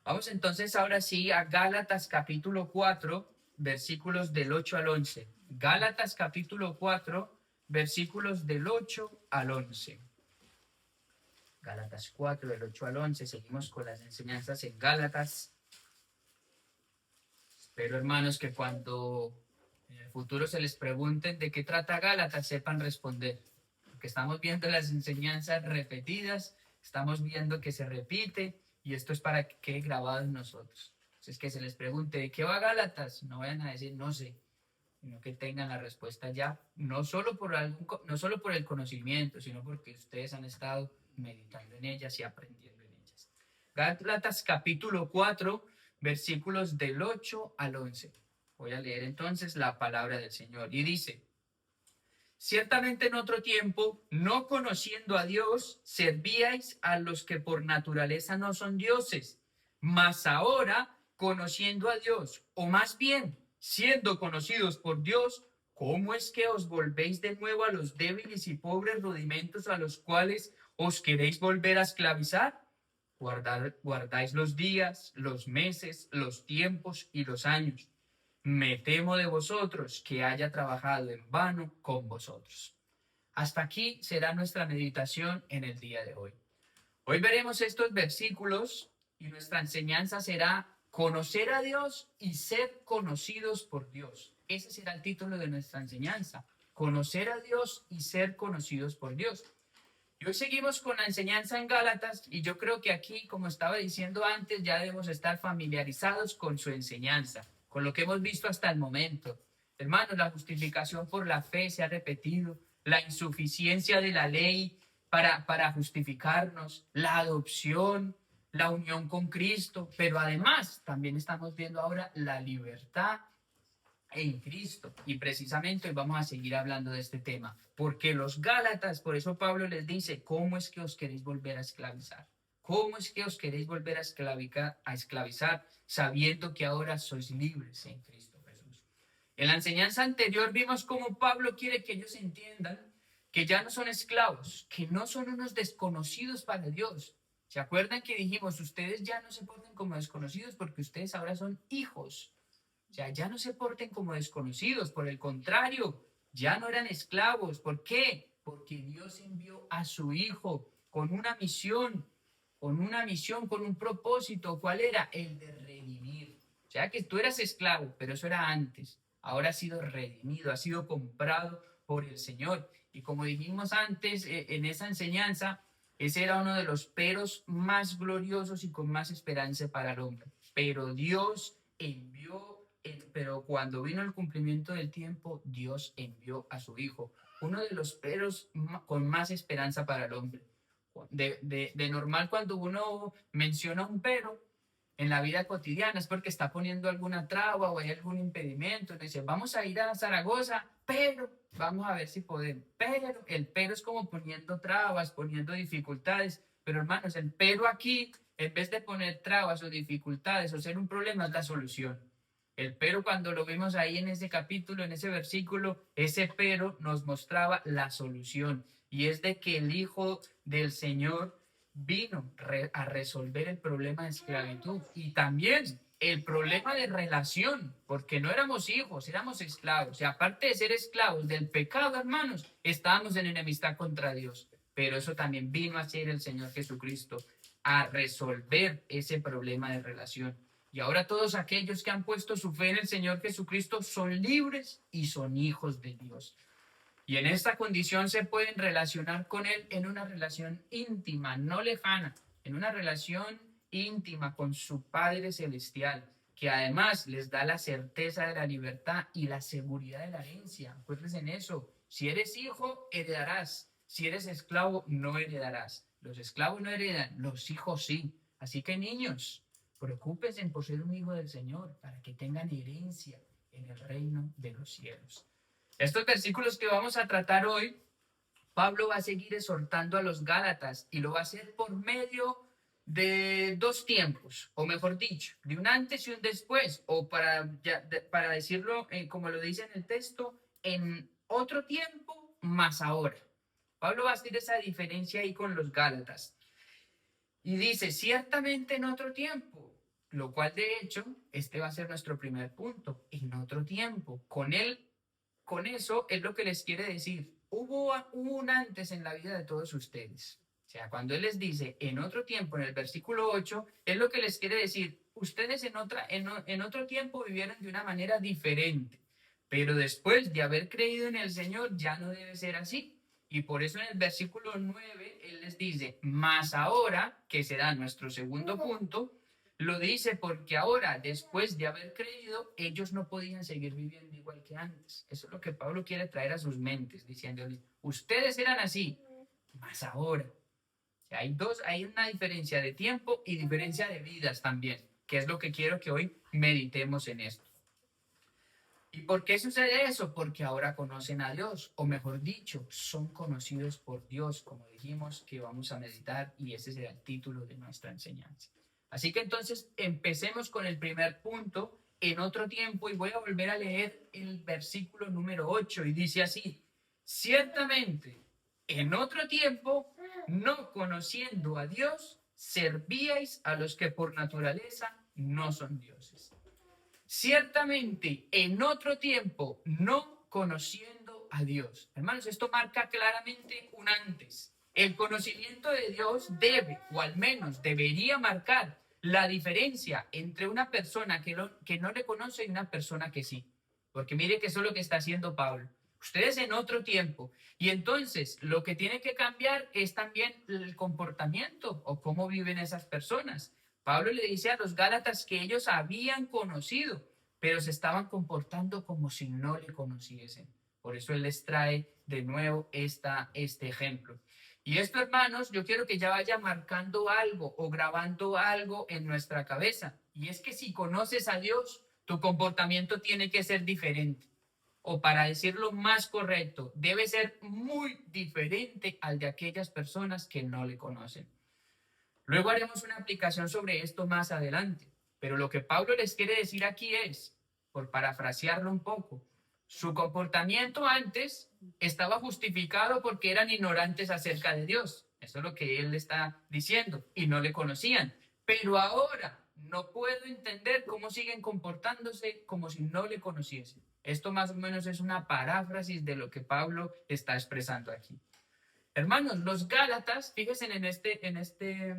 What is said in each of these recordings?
Vamos entonces ahora sí a Gálatas capítulo 4, versículos del 8 al 11. Gálatas capítulo 4, versículos del 8 al 11. Gálatas 4, del 8 al 11. Seguimos con las enseñanzas en Gálatas. Espero, hermanos, que cuando en el futuro se les pregunten de qué trata Gálatas, sepan responder. Porque estamos viendo las enseñanzas repetidas, estamos viendo que se repite, y esto es para que quede grabado en nosotros. Entonces, que se les pregunte de qué va Gálatas, no vayan a decir no sé, sino que tengan la respuesta ya, no solo por el conocimiento, sino porque ustedes han estado meditando en ellas y aprendiendo en ellas. Gálatas capítulo 4, versículos del 8 al 11. Voy a leer entonces la palabra del Señor y dice: Ciertamente en otro tiempo, no conociendo a Dios, servíais a los que por naturaleza no son dioses. Mas ahora, conociendo a Dios, o más bien, siendo conocidos por Dios, ¿cómo es que os volvéis de nuevo a los débiles y pobres rudimentos a los cuales os queréis volver a esclavizar? Guardáis los días, los meses, los tiempos y los años. Me temo de vosotros que haya trabajado en vano con vosotros. Hasta aquí será nuestra meditación en el día de hoy. Hoy veremos estos versículos y nuestra enseñanza será conocer a Dios y ser conocidos por Dios. Ese será el título de nuestra enseñanza. Conocer a Dios y ser conocidos por Dios. Y hoy seguimos con la enseñanza en Gálatas y yo creo que aquí, como estaba diciendo antes, ya debemos estar familiarizados con su enseñanza, con lo que hemos visto hasta el momento. Hermanos, la justificación por la fe se ha repetido, la insuficiencia de la ley para justificarnos, la adopción, la unión con Cristo, pero además también estamos viendo ahora la libertad en Cristo. Y precisamente hoy vamos a seguir hablando de este tema, porque los Gálatas, por eso Pablo les dice, ¿cómo es que os queréis volver a esclavizar? ¿Cómo es que os queréis volver a esclavizar sabiendo que ahora sois libres en Cristo Jesús? En la enseñanza anterior vimos cómo Pablo quiere que ellos entiendan que ya no son esclavos, que no son unos desconocidos para Dios. ¿Se acuerdan que dijimos, ustedes ya no se porten como desconocidos porque ustedes ahora son hijos? O sea, ya no se porten como desconocidos, por el contrario, ya no eran esclavos. ¿Por qué? Porque Dios envió a su Hijo con un propósito. ¿Cuál era? El de redimir. O sea, que tú eras esclavo, pero eso era antes. Ahora has sido redimido, has sido comprado por el Señor. Y como dijimos antes en esa enseñanza, ese era uno de los peros más gloriosos y con más esperanza para el hombre. Pero Dios pero cuando vino el cumplimiento del tiempo, Dios envió a su Hijo. Uno de los peros con más esperanza para el hombre. De normal, cuando uno menciona un pero en la vida cotidiana es porque está poniendo alguna traba o hay algún impedimento. Dice, vamos a ir a Zaragoza, pero vamos a ver si podemos. Pero el pero es como poniendo trabas, poniendo dificultades. Pero hermanos, el pero aquí, en vez de poner trabas o dificultades o ser un problema, es la solución. El pero, cuando lo vimos ahí en ese capítulo, en ese versículo, ese pero nos mostraba la solución. Y es de que el Hijo del Señor vino a resolver el problema de esclavitud y también el problema de relación, porque no éramos hijos, éramos esclavos. Y aparte de ser esclavos del pecado, hermanos, estábamos en enemistad contra Dios. Pero eso también vino a ser el Señor Jesucristo, a resolver ese problema de relación. Y ahora todos aquellos que han puesto su fe en el Señor Jesucristo son libres y son hijos de Dios. Y en esta condición se pueden relacionar con Él en una relación íntima, no lejana, en una relación íntima con su Padre Celestial, que además les da la certeza de la libertad y la seguridad de la herencia. Acuérdense en eso. Si eres hijo, heredarás. Si eres esclavo, no heredarás. Los esclavos no heredan, los hijos sí. Así que niños, preocúpense por ser un hijo del Señor para que tengan herencia en el reino de los cielos. Estos versículos que vamos a tratar hoy, Pablo va a seguir exhortando a los Gálatas y lo va a hacer por medio de dos tiempos, o mejor dicho, de un antes y un después, o para decirlo como lo dice en el texto, en otro tiempo más ahora. Pablo va a hacer esa diferencia ahí con los Gálatas. Y dice, ciertamente en otro tiempo. Lo cual, de hecho, este va a ser nuestro primer punto, en otro tiempo. Con eso es lo que les quiere decir. Hubo un antes en la vida de todos ustedes. O sea, cuando él les dice en otro tiempo, en el versículo 8, es lo que les quiere decir. Ustedes en otro tiempo vivieron de una manera diferente, pero después de haber creído en el Señor ya no debe ser así. Y por eso en el versículo 9 él les dice, más ahora, que será nuestro segundo punto, lo dice porque ahora, después de haber creído, ellos no podían seguir viviendo igual que antes. Eso es lo que Pablo quiere traer a sus mentes, diciéndoles, ustedes eran así, más ahora. O sea, hay una diferencia de tiempo y diferencia de vidas también, que es lo que quiero que hoy meditemos en esto. ¿Y por qué sucede eso? Porque ahora conocen a Dios, o mejor dicho, son conocidos por Dios, como dijimos que vamos a meditar, y ese será el título de nuestra enseñanza. Así que entonces empecemos con el primer punto en otro tiempo, y voy a volver a leer el versículo número 8, y dice así, ciertamente, en otro tiempo, no conociendo a Dios, servíais a los que por naturaleza no son dioses. Ciertamente, en otro tiempo, no conociendo a Dios. Hermanos, esto marca claramente un antes. El conocimiento de Dios debe, o al menos debería marcar la diferencia entre una persona que no le conoce y una persona que sí. Porque mire que eso es lo que está haciendo Pablo. Ustedes en otro tiempo. Y entonces lo que tiene que cambiar es también el comportamiento o cómo viven esas personas. Pablo le dice a los Gálatas que ellos habían conocido, pero se estaban comportando como si no le conociesen. Por eso él les trae de nuevo este ejemplo. Y esto, hermanos, yo quiero que ya vaya marcando algo o grabando algo en nuestra cabeza. Y es que si conoces a Dios, tu comportamiento tiene que ser diferente. O para decirlo más correcto, debe ser muy diferente al de aquellas personas que no le conocen. Luego haremos una aplicación sobre esto más adelante, pero lo que Pablo les quiere decir aquí es, por parafrasearlo un poco, su comportamiento antes estaba justificado porque eran ignorantes acerca de Dios. Eso es lo que él está diciendo y no le conocían. Pero ahora no puedo entender cómo siguen comportándose como si no le conociesen. Esto más o menos es una paráfrasis de lo que Pablo está expresando aquí. Hermanos, los Gálatas, fíjense en este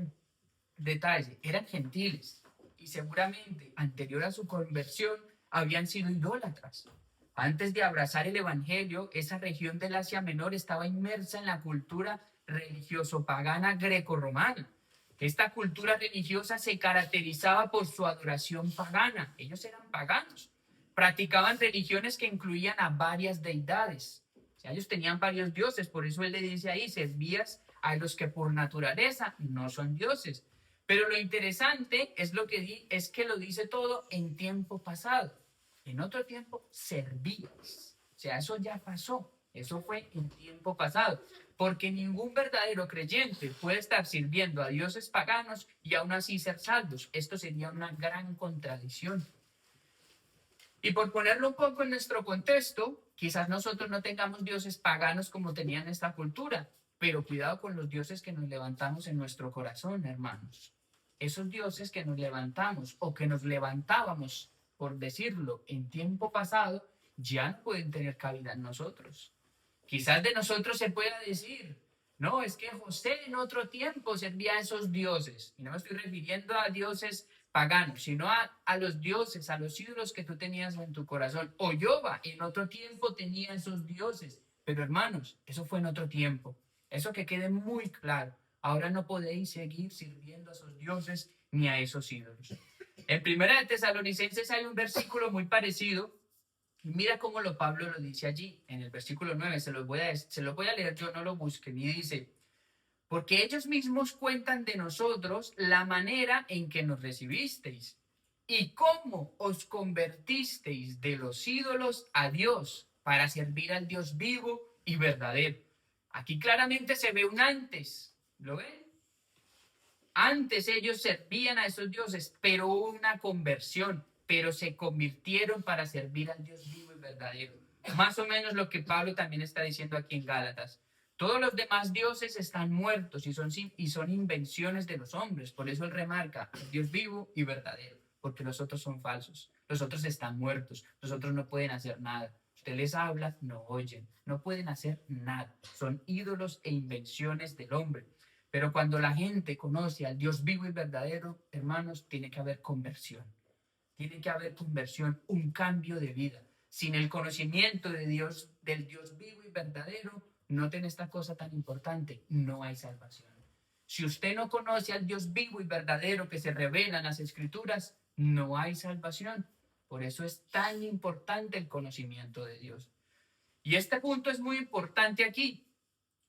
detalle, eran gentiles y seguramente anterior a su conversión habían sido idólatras. Antes de abrazar el evangelio, esa región del Asia Menor estaba inmersa en la cultura religioso-pagana greco-romana. Esta cultura religiosa se caracterizaba por su adoración pagana. Ellos eran paganos. Practicaban religiones que incluían a varias deidades. O sea, ellos tenían varios dioses, por eso él le dice ahí, servías a los que por naturaleza no son dioses. Pero lo interesante es que lo dice todo en tiempo pasado. En otro tiempo servías. O sea, eso ya pasó. Eso fue en tiempo pasado. Porque ningún verdadero creyente puede estar sirviendo a dioses paganos y aún así ser salvos. Esto sería una gran contradicción. Y por ponerlo un poco en nuestro contexto, quizás nosotros no tengamos dioses paganos como tenían esta cultura, pero cuidado con los dioses que nos levantamos en nuestro corazón, hermanos. Esos dioses que nos levantamos o que nos levantábamos, por decirlo, en tiempo pasado, ya no pueden tener cabida en nosotros. Quizás de nosotros se pueda decir, no, es que José en otro tiempo servía a esos dioses. Y no me estoy refiriendo a dioses paganos, sino a los dioses, a los ídolos que tú tenías en tu corazón. O Jehová en otro tiempo tenía esos dioses. Pero hermanos, eso fue en otro tiempo. Eso que quede muy claro. Ahora no podéis seguir sirviendo a esos dioses ni a esos ídolos. En Primera de Tesalonicenses hay un versículo muy parecido. Mira cómo Pablo lo dice allí, en el versículo 9. Se lo voy a leer, yo no lo busquen. Y dice, porque ellos mismos cuentan de nosotros la manera en que nos recibisteis y cómo os convertisteis de los ídolos a Dios para servir al Dios vivo y verdadero. Aquí claramente se ve un antes. ¿Lo ven? Antes ellos servían a esos dioses, pero hubo una conversión, pero se convirtieron para servir al Dios vivo y verdadero. Más o menos lo que Pablo también está diciendo aquí en Gálatas. Todos los demás dioses están muertos y son invenciones de los hombres. Por eso él remarca Dios vivo y verdadero. porque los otros son falsos, los otros están muertos, los otros no pueden hacer nada. Usted les habla, no oyen, no pueden hacer nada. Son ídolos e invenciones del hombre. Pero cuando la gente conoce al Dios vivo y verdadero, hermanos, tiene que haber conversión. Tiene que haber conversión, un cambio de vida. Sin el conocimiento de Dios, del Dios vivo y verdadero, noten esta cosa tan importante, no hay salvación. Si usted no conoce al Dios vivo y verdadero que se revela en las Escrituras, no hay salvación. Por eso es tan importante el conocimiento de Dios. Y este punto es muy importante aquí,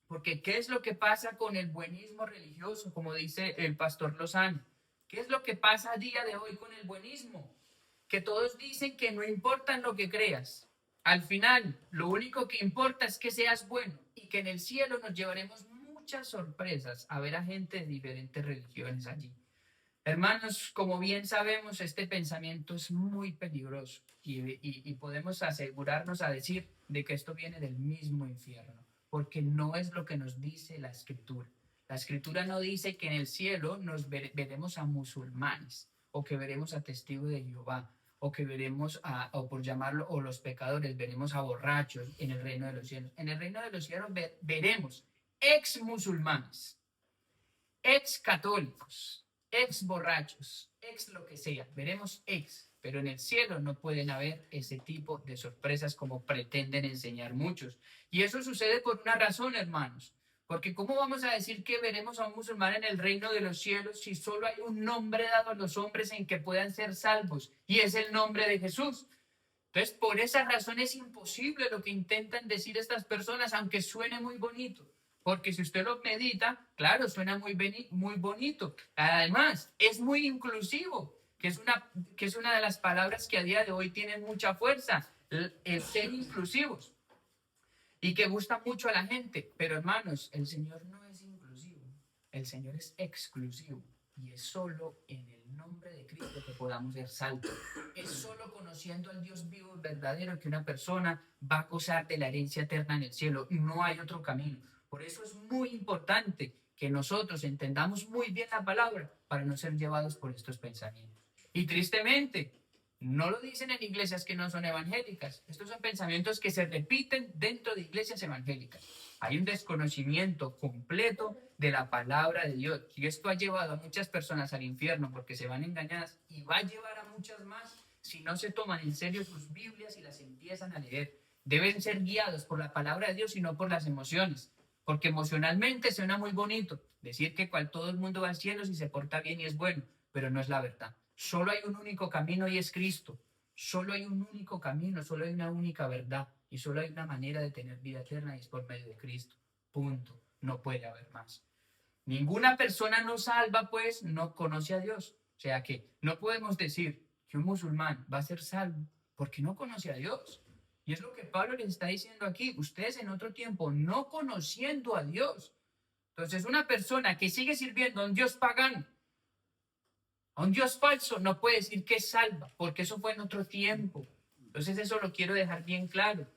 porque ¿qué es lo que pasa con el buenismo religioso, como dice el pastor Lozano? ¿Qué es lo que pasa a día de hoy con el buenismo? Que todos dicen que no importa en lo que creas. Al final, lo único que importa es que seas bueno y que en el cielo nos llevaremos muchas sorpresas a ver a gente de diferentes religiones allí. Hermanos, como bien sabemos, este pensamiento es muy peligroso y podemos asegurarnos a decir de que esto viene del mismo infierno, porque no es lo que nos dice la Escritura. La Escritura no dice que en el cielo nos veremos a musulmanes o que veremos a testigos de Jehová o que veremos o por llamarlo, o los pecadores, veremos a borrachos en el reino de los cielos. En el reino de los cielos veremos ex musulmanes, ex católicos, ex borrachos, ex lo que sea, veremos ex, pero en el cielo no pueden haber ese tipo de sorpresas como pretenden enseñar muchos. Y eso sucede por una razón, hermanos, porque ¿cómo vamos a decir que veremos a un musulmán en el reino de los cielos si solo hay un nombre dado a los hombres en que puedan ser salvos, y es el nombre de Jesús? Entonces, por esa razón es imposible lo que intentan decir estas personas, aunque suene muy bonito. Porque si usted lo medita, claro, suena muy bonito. Además, es muy inclusivo, que es una de las palabras que a día de hoy tienen mucha fuerza, el ser inclusivos, y que gusta mucho a la gente. Pero hermanos, el Señor no es inclusivo, el Señor es exclusivo. Y es solo en el nombre de Cristo que podamos ser salvos. Es solo conociendo al Dios vivo y verdadero que una persona va a gozar de la herencia eterna en el cielo. No hay otro camino. Por eso es muy importante que nosotros entendamos muy bien la palabra para no ser llevados por estos pensamientos. Y tristemente, no lo dicen en iglesias que no son evangélicas. Estos son pensamientos que se repiten dentro de iglesias evangélicas. Hay un desconocimiento completo de la palabra de Dios. Y esto ha llevado a muchas personas al infierno porque se van engañadas, y va a llevar a muchas más si no se toman en serio sus Biblias y las empiezan a leer. Deben ser guiados por la palabra de Dios y no por las emociones. Porque emocionalmente suena muy bonito decir que todo el mundo va al cielo si se porta bien y es bueno, pero no es la verdad. Solo hay un único camino y es Cristo. Solo hay un único camino, solo hay una única verdad y solo hay una manera de tener vida eterna y es por medio de Cristo. Punto. No puede haber más. Ninguna persona no salva, pues, no conoce a Dios. O sea que no podemos decir que un musulmán va a ser salvo porque no conoce a Dios. Y es lo que Pablo les está diciendo aquí. Ustedes en otro tiempo no conociendo a Dios. Entonces, una persona que sigue sirviendo a un Dios pagano, a un Dios falso, no puede decir que es salva, porque eso fue en otro tiempo. Entonces, eso lo quiero dejar bien claro.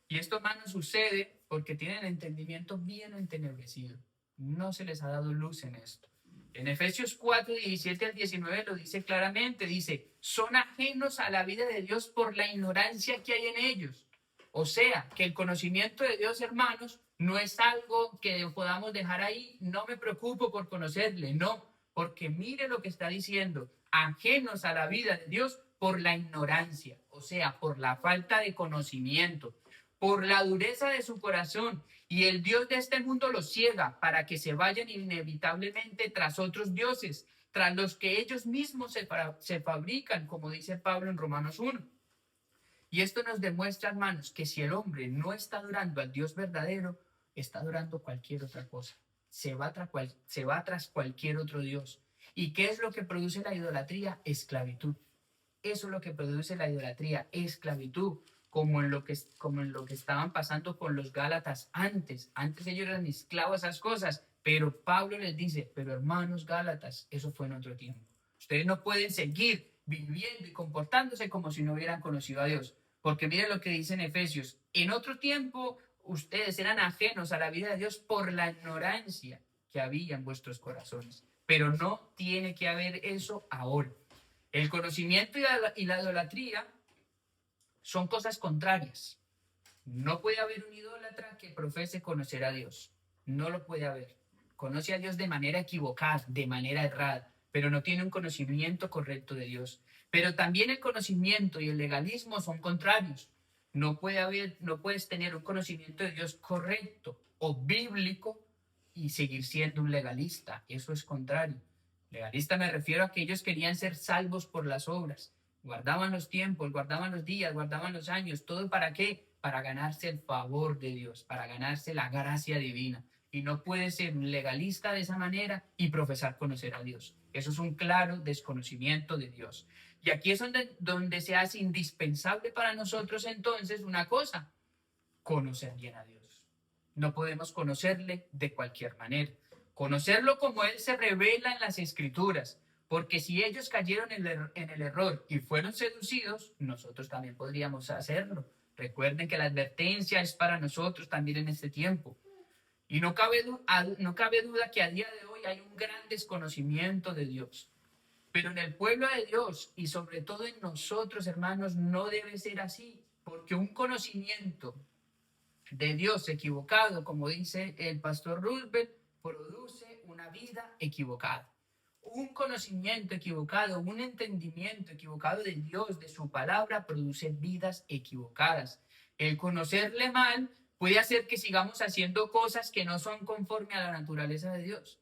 Y esto, hermanos, sucede porque tienen el entendimiento bien entenebrecido. No se les ha dado luz en esto. En Efesios 4, 17 al 19 lo dice claramente. Dice, son ajenos a la vida de Dios por la ignorancia que hay en ellos. O sea, que el conocimiento de Dios, hermanos, no es algo que podamos dejar ahí. No me preocupo por conocerle, no. Porque mire lo que está diciendo. Ajenos a la vida de Dios por la ignorancia. O sea, por la falta de conocimiento, por la dureza de su corazón, y el Dios de este mundo los ciega para que se vayan inevitablemente tras otros dioses, tras los que ellos mismos se fabrican, como dice Pablo en Romanos 1. Y esto nos demuestra, hermanos, que si el hombre no está adorando al Dios verdadero, está adorando cualquier otra cosa. Se va tras cualquier otro Dios. ¿Y qué es lo que produce la idolatría? Esclavitud. Eso es lo que produce la idolatría, esclavitud, como en lo que estaban pasando con los Gálatas antes. Antes ellos eran esclavos a esas cosas, pero Pablo les dice, pero hermanos Gálatas, eso fue en otro tiempo. Ustedes no pueden seguir viviendo y comportándose como si no hubieran conocido a Dios. Porque miren lo que dice en Efesios, en otro tiempo ustedes eran ajenos a la vida de Dios por la ignorancia que había en vuestros corazones. Pero no tiene que haber eso ahora. El conocimiento y la idolatría son cosas contrarias. No puede haber un idólatra que profese conocer a Dios. No lo puede haber. Conoce a Dios de manera equivocada, de manera errada, pero no tiene un conocimiento correcto de Dios. Pero también el conocimiento y el legalismo son contrarios. No puedes tener un conocimiento de Dios correcto o bíblico y seguir siendo un legalista. Eso es contrario. Legalista me refiero a que ellos querían ser salvos por las obras. Guardaban los tiempos, guardaban los días, guardaban los años. ¿Todo para qué? Para ganarse el favor de Dios, para ganarse la gracia divina. Y no puede ser un legalista de esa manera y profesar conocer a Dios. Eso es un claro desconocimiento de Dios. Y aquí es donde se hace indispensable para nosotros entonces una cosa: conocer bien a Dios. No podemos conocerle de cualquier manera. Conocerlo como Él se revela en las Escrituras. Porque si ellos cayeron en el error y fueron seducidos, nosotros también podríamos hacerlo. Recuerden que la advertencia es para nosotros también en este tiempo. Y no cabe duda que a día de hoy hay un gran desconocimiento de Dios. Pero en el pueblo de Dios y sobre todo en nosotros, hermanos, no debe ser así. Porque un conocimiento de Dios equivocado, como dice el pastor Roosevelt, produce una vida equivocada. Un conocimiento equivocado, un entendimiento equivocado de Dios, de su palabra, produce vidas equivocadas. El conocerle mal puede hacer que sigamos haciendo cosas que no son conforme a la naturaleza de Dios.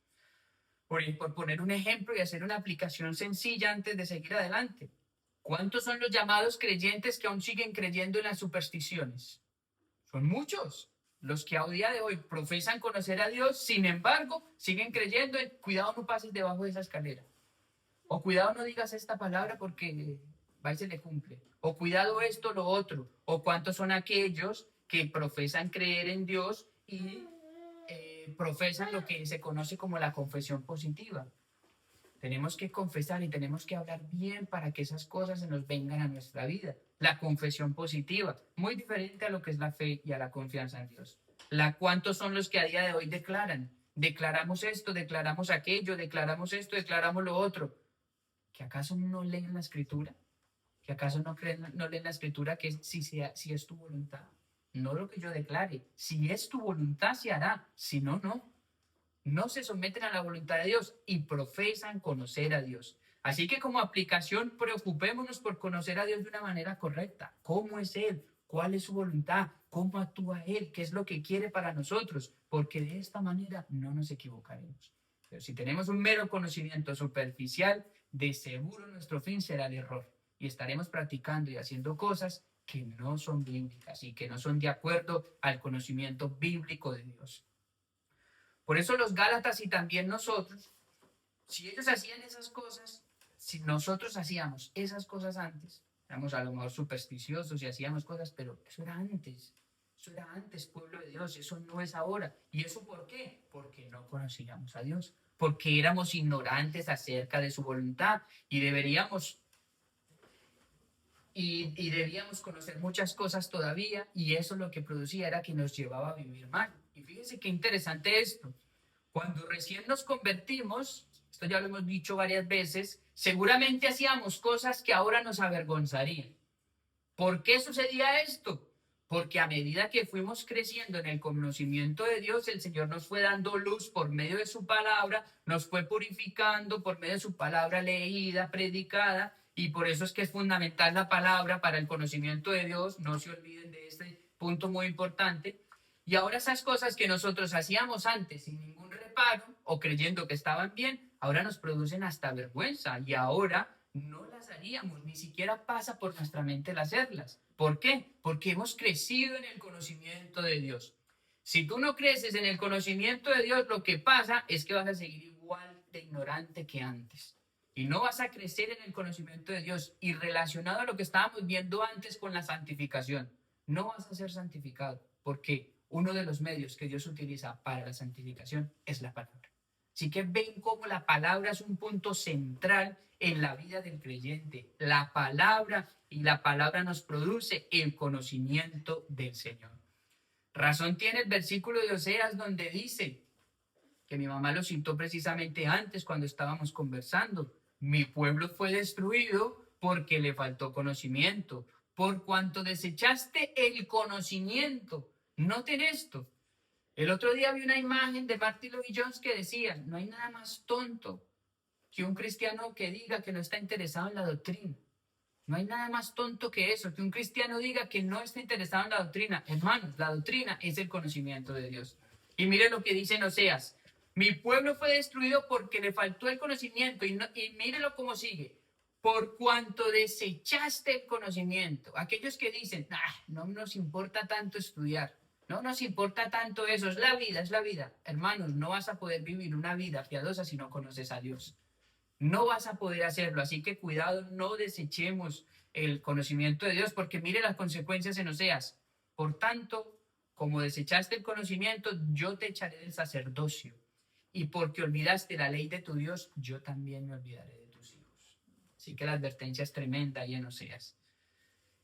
Por poner un ejemplo y hacer una aplicación sencilla antes de seguir adelante. ¿Cuántos son los llamados creyentes que aún siguen creyendo en las supersticiones? Son muchos los que a día de hoy profesan conocer a Dios, sin embargo, siguen creyendo en cuidado no pases debajo de esa escalera. O cuidado no digas esta palabra porque va y se le cumple. O cuidado esto, lo otro. O cuántos son aquellos que profesan creer en Dios y profesan lo que se conoce como la confesión positiva. Tenemos que confesar y tenemos que hablar bien para que esas cosas se nos vengan a nuestra vida. La confesión positiva, muy diferente a lo que es la fe y a la confianza en Dios. ¿Cuántos son los que a día de hoy declaran? Declaramos esto, declaramos aquello, declaramos esto, declaramos lo otro. ¿Que acaso no leen la Escritura? ¿Que acaso no leen la Escritura que si es tu voluntad? No lo que yo declare. Si es tu voluntad, se hará. Si no, no. No se someten a la voluntad de Dios y profesan conocer a Dios. Así que como aplicación, preocupémonos por conocer a Dios de una manera correcta. ¿Cómo es Él? ¿Cuál es su voluntad? ¿Cómo actúa Él? ¿Qué es lo que quiere para nosotros? Porque de esta manera no nos equivocaremos. Pero si tenemos un mero conocimiento superficial, de seguro nuestro fin será el error. Y estaremos practicando y haciendo cosas que no son bíblicas y que no son de acuerdo al conocimiento bíblico de Dios. Por eso los Gálatas y también nosotros, si ellos hacían esas cosas, si nosotros hacíamos esas cosas antes, éramos a lo mejor supersticiosos y hacíamos cosas, pero eso era antes, pueblo de Dios, eso no es ahora. ¿Y eso por qué? Porque no conocíamos a Dios, porque éramos ignorantes acerca de su voluntad y debíamos conocer muchas cosas todavía, y eso lo que producía era que nos llevaba a vivir mal. Y fíjense qué interesante esto. Cuando recién nos convertimos, esto ya lo hemos dicho varias veces, seguramente hacíamos cosas que ahora nos avergonzarían. ¿Por qué sucedía esto? Porque a medida que fuimos creciendo en el conocimiento de Dios, el Señor nos fue dando luz por medio de su palabra, nos fue purificando por medio de su palabra leída, predicada, y por eso es que es fundamental la palabra para el conocimiento de Dios. No se olviden de este punto muy importante. Y ahora esas cosas que nosotros hacíamos antes sin ningún reparo o creyendo que estaban bien, ahora nos producen hasta vergüenza y ahora no las haríamos, ni siquiera pasa por nuestra mente el hacerlas. ¿Por qué? Porque hemos crecido en el conocimiento de Dios. Si tú no creces en el conocimiento de Dios, lo que pasa es que vas a seguir igual de ignorante que antes. Y no vas a crecer en el conocimiento de Dios. Y relacionado a lo que estábamos viendo antes con la santificación, no vas a ser santificado, porque uno de los medios que Dios utiliza para la santificación es la palabra. Así que ven cómo la palabra es un punto central en la vida del creyente. La palabra, y la palabra nos produce el conocimiento del Señor. Razón tiene el versículo de Oseas donde dice, que mi mamá lo citó precisamente antes cuando estábamos conversando, mi pueblo fue destruido porque le faltó conocimiento. Por cuanto desechaste el conocimiento. Noten esto. El otro día vi una imagen de Martin Lloyd Jones que decía, no hay nada más tonto que un cristiano que diga que no está interesado en la doctrina. No hay nada más tonto que eso, que un cristiano diga que no está interesado en la doctrina. Hermanos, la doctrina es el conocimiento de Dios. Y mire lo que dice en Oseas. Mi pueblo fue destruido porque le faltó el conocimiento. Y mírelo cómo sigue. Por cuanto desechaste el conocimiento. Aquellos que dicen, no nos importa tanto estudiar. No nos importa tanto eso. Es la vida, es la vida. Hermanos, no vas a poder vivir una vida piadosa si no conoces a Dios. No vas a poder hacerlo, así que cuidado, no desechemos el conocimiento de Dios, porque mire las consecuencias en Oseas. Por tanto, como desechaste el conocimiento, yo te echaré del sacerdocio. Y porque olvidaste la ley de tu Dios, yo también me olvidaré de tus hijos. Así que la advertencia es tremenda ahí en Oseas.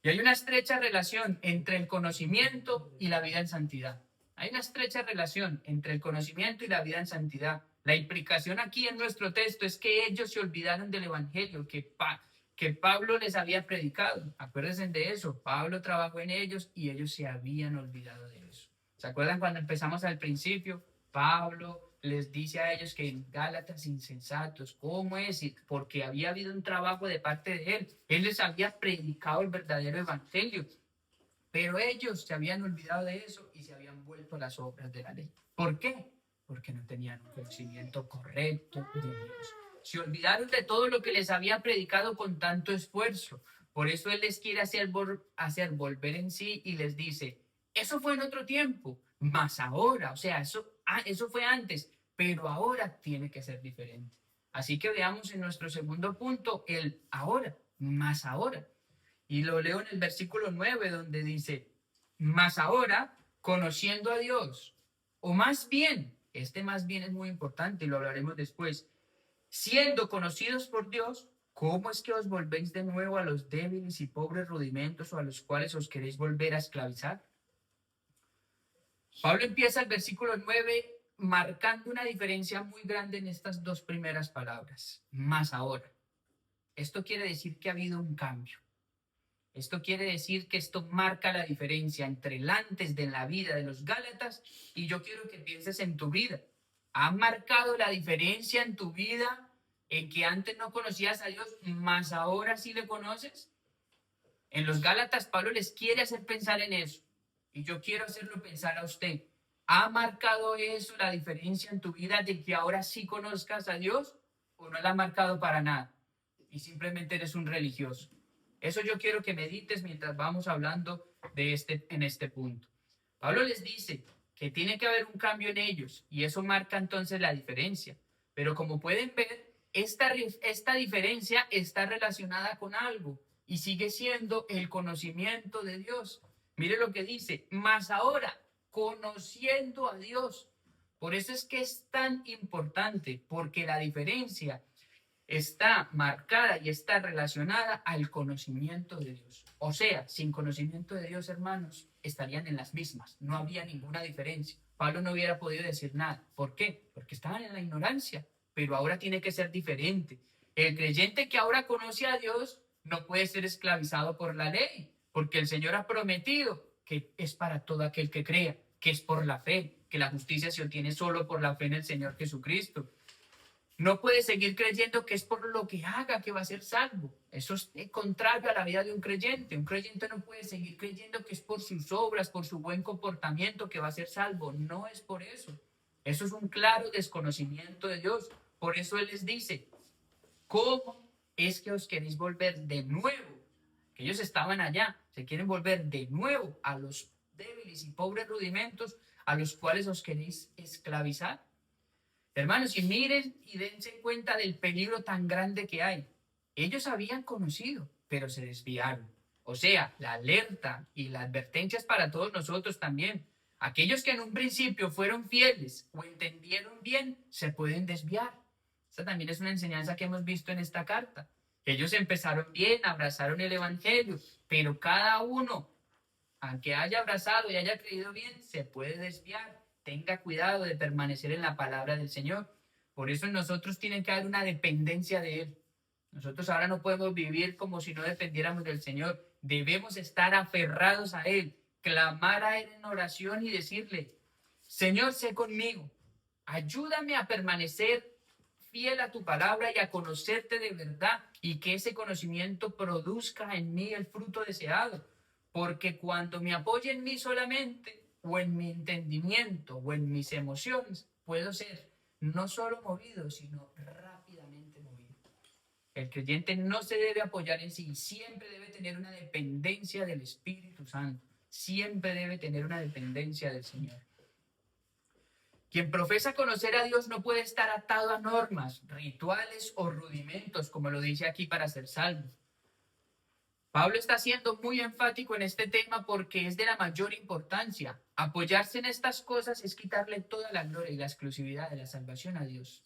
Y hay una estrecha relación entre el conocimiento y la vida en santidad. Hay una estrecha relación entre el conocimiento y la vida en santidad. La implicación aquí en nuestro texto es que ellos se olvidaron del evangelio que Pablo les había predicado. Acuérdense de eso. Pablo trabajó en ellos y ellos se habían olvidado de eso. ¿Se acuerdan cuando empezamos al principio? Pablo les dice a ellos que en Gálatas insensatos, ¿cómo es? Porque había habido un trabajo de parte de él. Él les había predicado el verdadero evangelio. Pero ellos se habían olvidado de eso y se habían vuelto a las obras de la ley. ¿Por qué? Porque no tenían un conocimiento correcto de Dios. Se olvidaron de todo lo que les había predicado con tanto esfuerzo. Por eso Él les quiere hacer volver en sí y les dice, eso fue en otro tiempo, más ahora, o sea, eso fue antes, pero ahora tiene que ser diferente. Así que veamos en nuestro segundo punto el ahora, más ahora. Y lo leo en el versículo 9 donde dice, más ahora, conociendo a Dios, o más bien, este más bien es muy importante y lo hablaremos después, siendo conocidos por Dios, ¿cómo es que os volvéis de nuevo a los débiles y pobres rudimentos o a los cuales os queréis volver a esclavizar? Pablo empieza el versículo 9 marcando una diferencia muy grande en estas dos primeras palabras, más ahora. Esto quiere decir que ha habido un cambio. Esto quiere decir que esto marca la diferencia entre el antes de la vida de los Gálatas y yo quiero que pienses en tu vida. ¿Ha marcado la diferencia en tu vida en que antes no conocías a Dios, más ahora sí le conoces? En los Gálatas Pablo les quiere hacer pensar en eso y yo quiero hacerlo pensar a usted. ¿Ha marcado eso la diferencia en tu vida de que ahora sí conozcas a Dios o no la ha marcado para nada y simplemente eres un religioso? Eso yo quiero que medites mientras vamos hablando en este punto. Pablo les dice que tiene que haber un cambio en ellos y eso marca entonces la diferencia. Pero como pueden ver, esta diferencia está relacionada con algo y sigue siendo el conocimiento de Dios. Mire lo que dice, más ahora, conociendo a Dios. Por eso es que es tan importante, porque la diferencia está marcada y está relacionada al conocimiento de Dios. O sea, sin conocimiento de Dios, hermanos, estarían en las mismas. No habría ninguna diferencia. Pablo no hubiera podido decir nada. ¿Por qué? Porque estaban en la ignorancia. Pero ahora tiene que ser diferente. El creyente que ahora conoce a Dios no puede ser esclavizado por la ley, porque el Señor ha prometido que es para todo aquel que crea, que es por la fe, que la justicia se obtiene solo por la fe en el Señor Jesucristo. No puede seguir creyendo que es por lo que haga que va a ser salvo. Eso es contrario a la vida de un creyente. Un creyente no puede seguir creyendo que es por sus obras, por su buen comportamiento que va a ser salvo. No es por eso. Eso es un claro desconocimiento de Dios. Por eso Él les dice, ¿cómo es que os queréis volver de nuevo? Que ellos estaban allá, se quieren volver de nuevo a los débiles y pobres rudimentos a los cuales os queréis esclavizar. Hermanos, y miren y dense cuenta del peligro tan grande que hay. Ellos habían conocido, pero se desviaron. O sea, la alerta y la advertencia es para todos nosotros también. Aquellos que en un principio fueron fieles o entendieron bien, se pueden desviar. Esta también es una enseñanza que hemos visto en esta carta. Ellos empezaron bien, abrazaron el evangelio, pero cada uno, aunque haya abrazado y haya creído bien, se puede desviar. Tenga cuidado de permanecer en la palabra del Señor. Por eso en nosotros tiene que haber una dependencia de Él. Nosotros ahora no podemos vivir como si no dependiéramos del Señor. Debemos estar aferrados a Él, clamar a Él en oración y decirle, Señor, sé conmigo, ayúdame a permanecer fiel a tu palabra y a conocerte de verdad y que ese conocimiento produzca en mí el fruto deseado. Porque cuando me apoye en mí solamente, o en mi entendimiento, o en mis emociones, puedo ser no solo movido, sino rápidamente movido. El creyente no se debe apoyar en sí, siempre debe tener una dependencia del Espíritu Santo, siempre debe tener una dependencia del Señor. Quien profesa conocer a Dios no puede estar atado a normas, rituales o rudimentos, como lo dice aquí, para ser salvo. Pablo está siendo muy enfático en este tema porque es de la mayor importancia. Apoyarse en estas cosas es quitarle toda la gloria y la exclusividad de la salvación a Dios.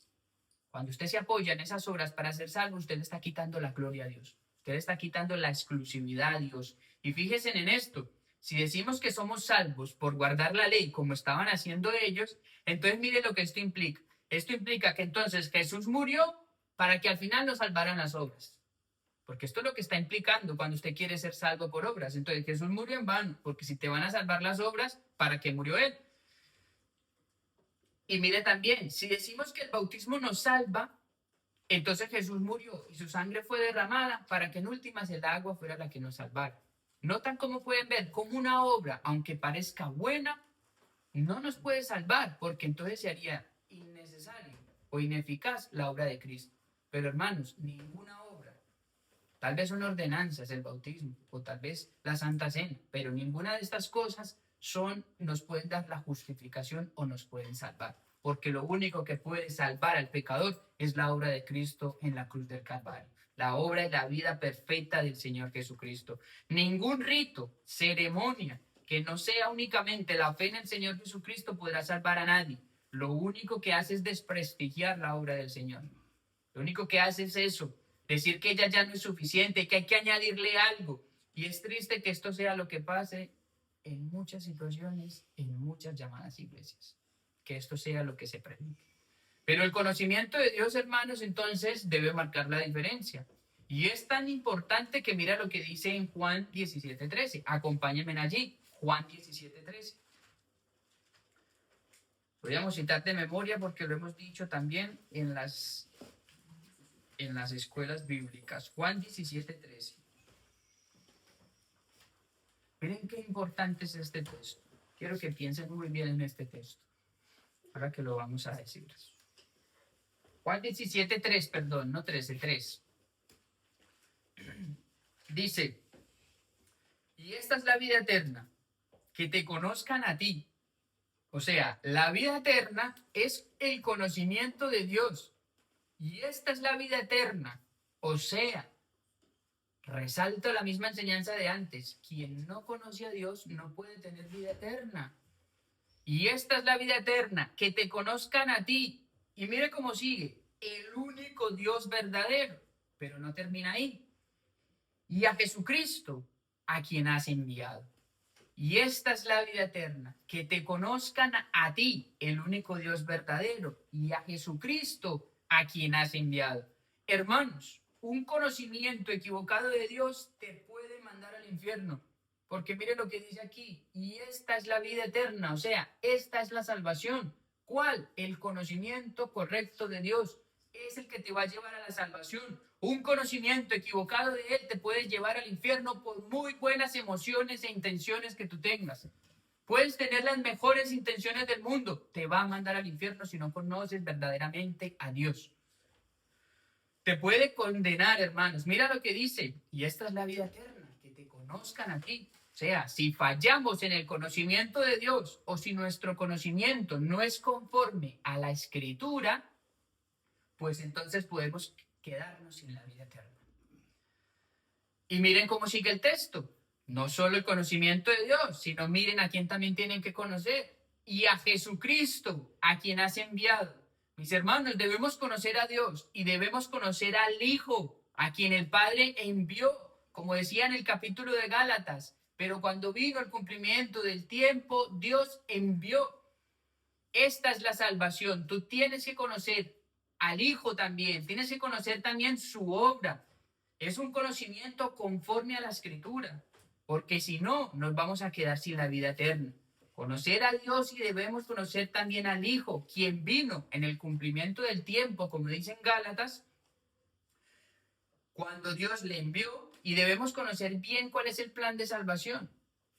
Cuando usted se apoya en esas obras para ser salvo, usted le está quitando la gloria a Dios. Usted le está quitando la exclusividad a Dios. Y fíjense en esto. Si decimos que somos salvos por guardar la ley como estaban haciendo ellos, entonces mire lo que esto implica. Esto implica que entonces Jesús murió para que al final nos salvaran las obras. Porque esto es lo que está implicando cuando usted quiere ser salvo por obras. Entonces Jesús murió en vano, porque si te van a salvar las obras, ¿para qué murió Él? Y mire también, si decimos que el bautismo nos salva, entonces Jesús murió y su sangre fue derramada para que en últimas el agua fuera la que nos salvara. Notan cómo pueden ver cómo una obra, aunque parezca buena, no nos puede salvar, porque entonces se haría innecesario o ineficaz la obra de Cristo. Pero hermanos, ninguna obra, tal vez son ordenanzas, el bautismo, o tal vez la Santa Cena, pero ninguna de estas cosas nos pueden dar la justificación o nos pueden salvar. Porque lo único que puede salvar al pecador es la obra de Cristo en la cruz del Calvario. La obra y la vida perfecta del Señor Jesucristo. Ningún rito, ceremonia, que no sea únicamente la fe en el Señor Jesucristo podrá salvar a nadie. Lo único que hace es desprestigiar la obra del Señor. Lo único que hace es eso, decir que ella ya no es suficiente, que hay que añadirle algo. Y es triste que esto sea lo que pase en muchas situaciones, en muchas llamadas iglesias. Que esto sea lo que se predique. Pero el conocimiento de Dios, hermanos, entonces debe marcar la diferencia. Y es tan importante que mira lo que dice en Juan 17:13. Acompáñenme allí, Juan 17:13. Podríamos citar de memoria porque lo hemos dicho también en las escuelas bíblicas. Juan 17:13. Miren qué importante es este texto. Quiero que piensen muy bien en este texto. Ahora que lo vamos a decir. Juan 17:3, perdón, no 13:3. Dice, y esta es la vida eterna, que te conozcan a ti. O sea, la vida eterna es el conocimiento de Dios. Y esta es la vida eterna. O sea, resalto la misma enseñanza de antes. Quien no conoce a Dios no puede tener vida eterna. Y esta es la vida eterna, que te conozcan a ti. Y mire cómo sigue. El único Dios verdadero. Pero no termina ahí. Y a Jesucristo, a quien has enviado. Y esta es la vida eterna, que te conozcan a ti, el único Dios verdadero, y a Jesucristo, a quien has enviado. Hermanos, un conocimiento equivocado de Dios te puede mandar al infierno. Porque mire lo que dice aquí, y esta es la vida eterna, o sea, esta es la salvación. ¿Cuál? El conocimiento correcto de Dios. Es el que te va a llevar a la salvación. Un conocimiento equivocado de Él te puede llevar al infierno por muy buenas emociones e intenciones que tú tengas. Puedes tener las mejores intenciones del mundo, te va a mandar al infierno si no conoces verdaderamente a Dios. Te puede condenar, hermanos. Mira lo que dice, y esta es la vida eterna, que te conozcan a ti. O sea, si fallamos en el conocimiento de Dios o si nuestro conocimiento no es conforme a la Escritura, pues entonces podemos quedarnos sin la vida eterna. Y miren cómo sigue el texto. No solo el conocimiento de Dios, sino miren a quién también tienen que conocer. Y a Jesucristo, a quien has enviado. Mis hermanos, debemos conocer a Dios y debemos conocer al Hijo, a quien el Padre envió, como decía en el capítulo de Gálatas. Pero cuando vino el cumplimiento del tiempo, Dios envió. Esta es la salvación. Tú tienes que conocer al Hijo también, tienes que conocer también su obra. Es un conocimiento conforme a la Escritura, porque si no, nos vamos a quedar sin la vida eterna. Conocer a Dios y debemos conocer también al Hijo, quien vino en el cumplimiento del tiempo, como dicen Gálatas, cuando Dios le envió, y debemos conocer bien cuál es el plan de salvación.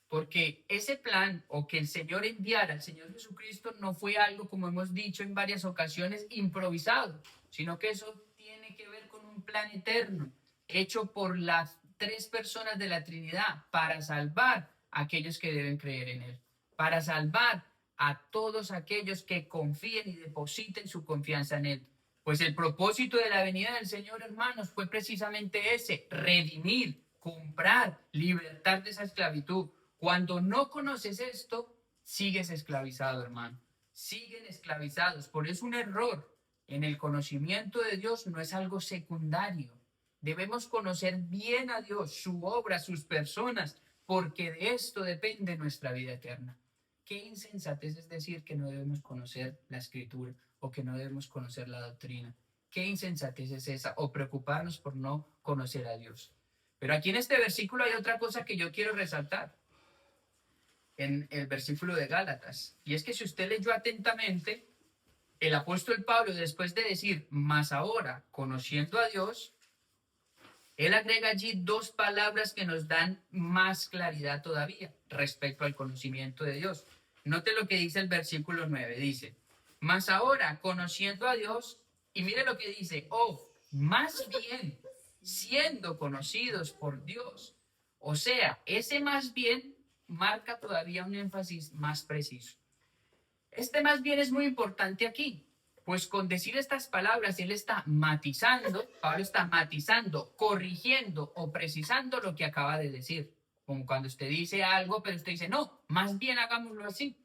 Porque ese plan, o que el Señor enviara al Señor Jesucristo, no fue algo, como hemos dicho en varias ocasiones, improvisado, sino que eso tiene que ver con un plan eterno, hecho por las tres personas de la Trinidad, para salvar a aquellos que deben creer en Él, para salvar a todos aquellos que confíen y depositen su confianza en Él. Pues el propósito de la venida del Señor, hermanos, fue precisamente ese: redimir, comprar, libertar de esa esclavitud. Cuando no conoces esto, sigues esclavizado, hermano. Siguen esclavizados. Por eso un error en el conocimiento de Dios no es algo secundario. Debemos conocer bien a Dios, su obra, sus personas, porque de esto depende nuestra vida eterna. Qué insensatez es decir que no debemos conocer la Escritura o que no debemos conocer la doctrina. Qué insensatez es esa, o preocuparnos por no conocer a Dios. Pero aquí en este versículo hay otra cosa que yo quiero resaltar en el versículo de Gálatas. Y es que si usted leyó atentamente, el apóstol Pablo, después de decir, mas ahora, conociendo a Dios, él agrega allí dos palabras que nos dan más claridad todavía respecto al conocimiento de Dios. Note lo que dice el versículo 9. Dice, mas ahora, conociendo a Dios, y mire lo que dice, más bien, siendo conocidos por Dios. O sea, ese más bien marca todavía un énfasis más preciso. Este más bien es muy importante aquí, pues con decir estas palabras, él está matizando, Pablo está matizando, corrigiendo o precisando lo que acaba de decir. Como cuando usted dice algo, pero usted dice, no, más bien hagámoslo así.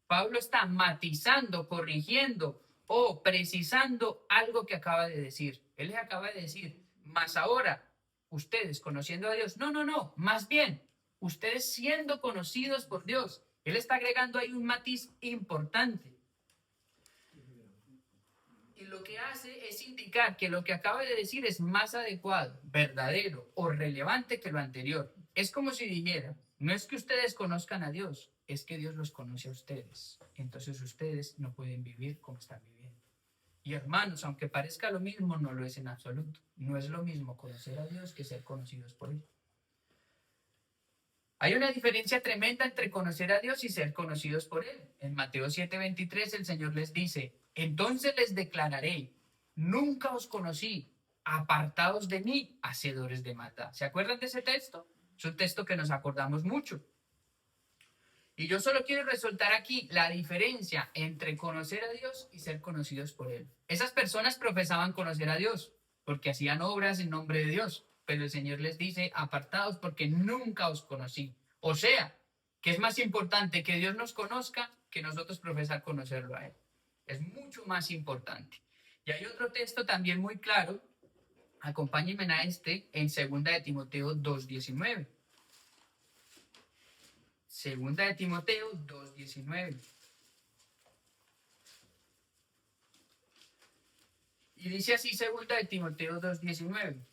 Pablo está matizando, corrigiendo o precisando algo que acaba de decir. Él les acaba de decir, más ahora, ustedes conociendo a Dios. No, más bien, ustedes siendo conocidos por Dios. Él está agregando ahí un matiz importante. Y lo que hace es indicar que lo que acaba de decir es más adecuado, verdadero o relevante que lo anterior. Es como si dijera, no es que ustedes conozcan a Dios, es que Dios los conoce a ustedes. Entonces ustedes no pueden vivir como están viviendo. Y hermanos, aunque parezca lo mismo, no lo es en absoluto. No es lo mismo conocer a Dios que ser conocidos por Él. Hay una diferencia tremenda entre conocer a Dios y ser conocidos por Él. En Mateo 7:23 el Señor les dice, entonces les declararé, nunca os conocí, apartados de mí, hacedores de maldad. ¿Se acuerdan de ese texto? Es un texto que nos acordamos mucho. Y yo solo quiero resaltar aquí la diferencia entre conocer a Dios y ser conocidos por Él. Esas personas profesaban conocer a Dios porque hacían obras en nombre de Dios, pero el Señor les dice, apartados porque nunca os conocí. O sea, que es más importante que Dios nos conozca que nosotros profesar conocerlo a Él. Es mucho más importante. Y hay otro texto también muy claro, acompáñenme a este, en 2 de Timoteo 2:19. Segunda de Timoteo 2:19. Y dice así Segunda de Timoteo 2:19.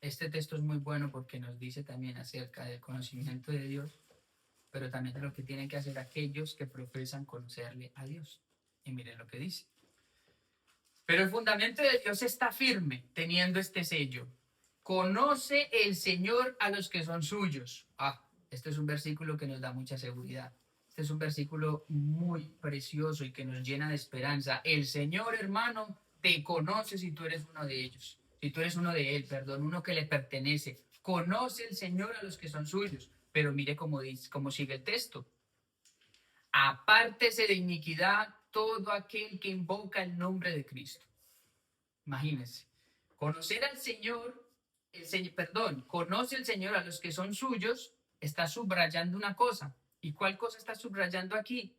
Este texto es muy bueno porque nos dice también acerca del conocimiento de Dios, pero también de lo que tienen que hacer aquellos que profesan conocerle a Dios. Y miren lo que dice. Pero el fundamento de Dios está firme, teniendo este sello. Conoce el Señor a los que son suyos. Este es un versículo que nos da mucha seguridad. Este es un versículo muy precioso y que nos llena de esperanza. El Señor, hermano, te conoce si tú eres uno de ellos. Si tú eres uno de Él, uno que le pertenece. Conoce el Señor a los que son suyos. Pero mire cómo sigue el texto. Apártese de iniquidad todo aquel que invoca el nombre de Cristo. Imagínense. Conocer al Señor, conoce el Señor a los que son suyos, está subrayando una cosa. ¿Y cuál cosa está subrayando aquí?